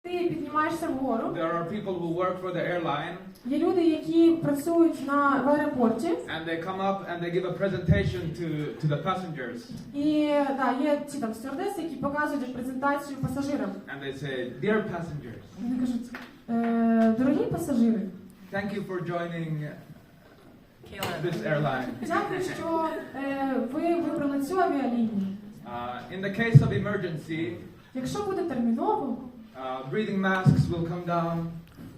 Ти піднімаєшся вгору. There are people who work for the airline. Є люди, які працюють в аеропорті. And they come up and they give a presentation to the passengers. І є ці там стюардеси, які показують презентацію пасажирам. And they say, dear passengers. Вони кажуть, дорогі пасажири. Thank you for joining this airline. Дякую, що ви вибрали цю авіалінію. In the case of emergency, Якщо буде терміново, breathing masks will come down.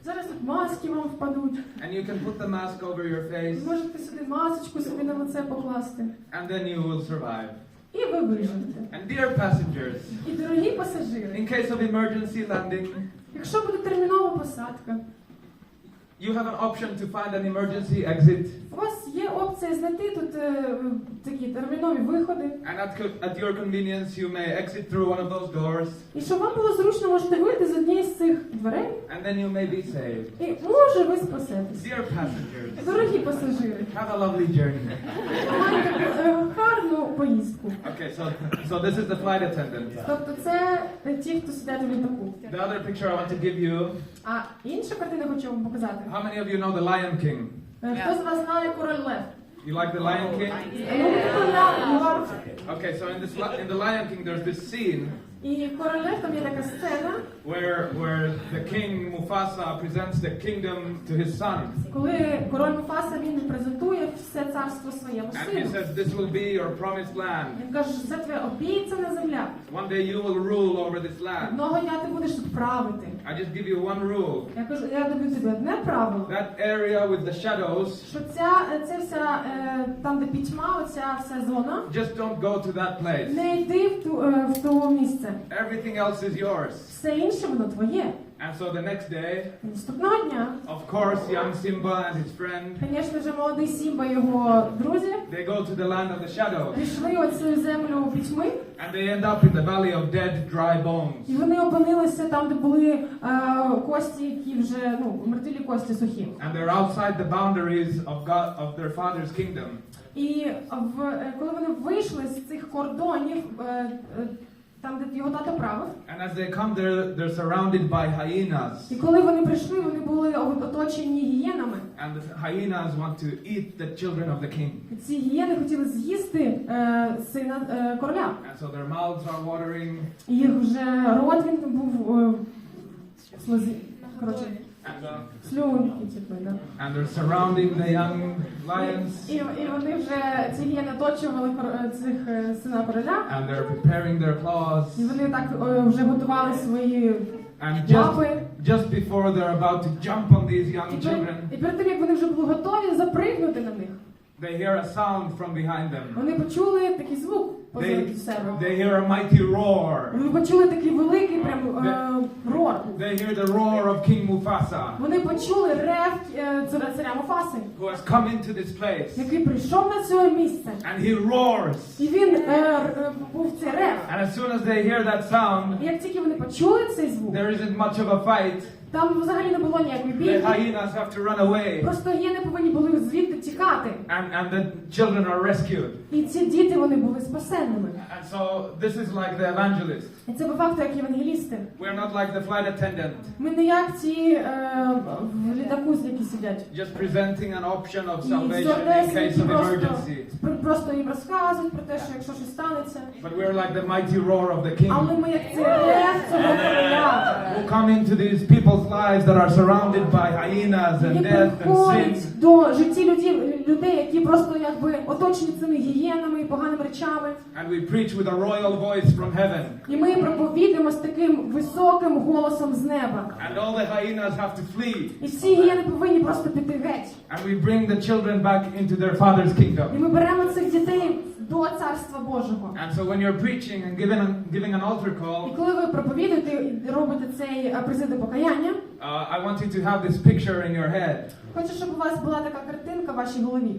зараз тут маски вам впадуть. And you can put the mask over your face. Можете сюди масочку собі на лице покласти. And then you will survive. І ви виживете. And dear passengers, І дорогі пасажири, in case of emergency landing, якщо буде термінова посадка, you have an option to find an emergency exit. у вас є опція знайти тут такі термінові виходи. And at your convenience, you may exit through one of those doors. І щоб вам було зручно, можете вийти з однієї з цих дверей. And then you may be saved. І може ви спасетесь. Dear passengers, Дорогі пасажири, have a lovely journey. майте гарну поїздку. Okay, so this is the flight attendant. Тобто це ті, хто сидять у літаку. The other picture I want to give you. А інша картина хочу вам показати. How many of you know the Lion King? Хто з вас знає Король Лев? You like the Lion King? Okay, so in the Lion King there's this scene І Король Лев, там є така сцена, where the king Mufasa presents the kingdom to his son. коли король Муфаса, він презентує все царство своєму And he сину. says, this will be your promised land. Він каже, що це твоя обіцяна земля. One day you will rule over this land. Одного дня ти будеш тут правити. I just give you one rule. Я кажу, я даю тобі одне правило. That area with the shadows, Що це вся, там де пітьма, оця вся зона, just don't go to that place. не йди в то місце. Everything else is yours. Все інше, воно твоє. And so the next day, Наступного дня, of course, young Simba and his friend, звісно ж, молодий Сімба і його друзі they go to the land of the shadows. пішли оцю землю пітьми, And they end up in the valley of dead, dry bones. і вони опинилися там, де були кості, які вже, мертві кості сухі. And they're outside the boundaries of their father's kingdom. І коли вони вийшли з цих кордонів, там, де його тато правив, And as they come there, they're surrounded by hyenas. і коли вони прийшли, вони були оточені гієнами. And the hyenas want to eat the children of the king. І ці гієни хотіли з'їсти сина короля. And so their mouths are watering. І їх вже рот він був коротше, слюнки, да. And they're surrounding the young lions. І вони вже ці гієни оточували цих сина короля. And they're preparing their claws. І вони так вже готували свої And лапи. just before they're about to jump on these young children, І перед тим, як вони вже були готові запригнути на них, they hear a sound from behind them. вони почули такий звук позаду себе. They hear a mighty roar. Вони почули такий великий прям рор. They hear the roar of King Mufasa, Вони почули рев царя Муфаси, who has come into this place. який прийшов на це місце. And he roars. І він був цей рев. And as soon as they hear that sound, І як тільки вони почули цей звук, there isn't much of a fight. там взагалі не було ніякої The бійки. hyenas have to run away. Просто гієни повинні були звідти тікати. And the children are rescued. І ці діти, вони були спасенними. And so this is like the evangelist. І це по факту як євангелісти. We're not like the flight attendant, Ми не як ці в літаку, які сидять. just presenting an option of І salvation in стюардеси, case які of emergency. просто їм розказують про те, що якщо щось станеться. But we're like the mighty roar of the Але king, ми як цей рев цього короля, who come into these people's lives that are surrounded by hyenas and які death and sin. приходять до житті людей, які просто якби оточені цими гієнами і поганими речами. And we preach with a royal voice from heaven. І ми проповідуємо з таким високим голосом з неба. And all the hyenas have to flee. І всі гієни повинні просто піти геть. And we bring the children back into their father's kingdom. І ми беремо цих дітей до Царства Божого. And so when you're preaching and giving an altar call, І коли ви проповідуєте і робите цей призив покаяння, I want you to have this picture in your head. хочу, щоб у вас була така картинка в вашій голові.